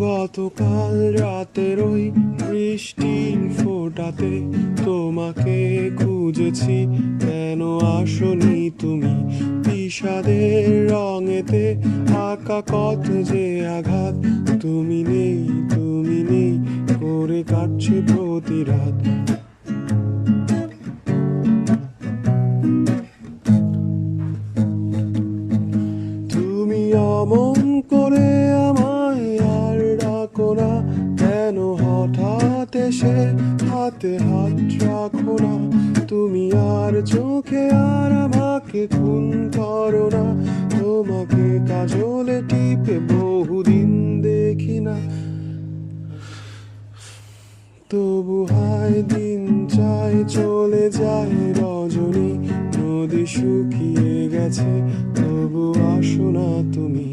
গতকাল রাতের ওই বৃষ্টির ফোঁটাতে তোমাকে খুঁজেছি, কেন আসনি তুমি? বিষাদের রঙেতে আঁকা কত যে আঘাত, তুমি নেই, তুমি নেই করে কাটছে প্রতি রাত। তুমি অমন করে আমায় আর ডাকো না, কেন হঠাৎ এসে হাতে হাত রাখো না? তুমি আর চোখে আর আমাকে খুন করো না, তোমাকে কাজলে টিপে বহুদিন দেখি না। তবু হায় দিন চাই চলে যায় রজনী, নদী শুকিয়ে গেছে তবু আসো না তুমি।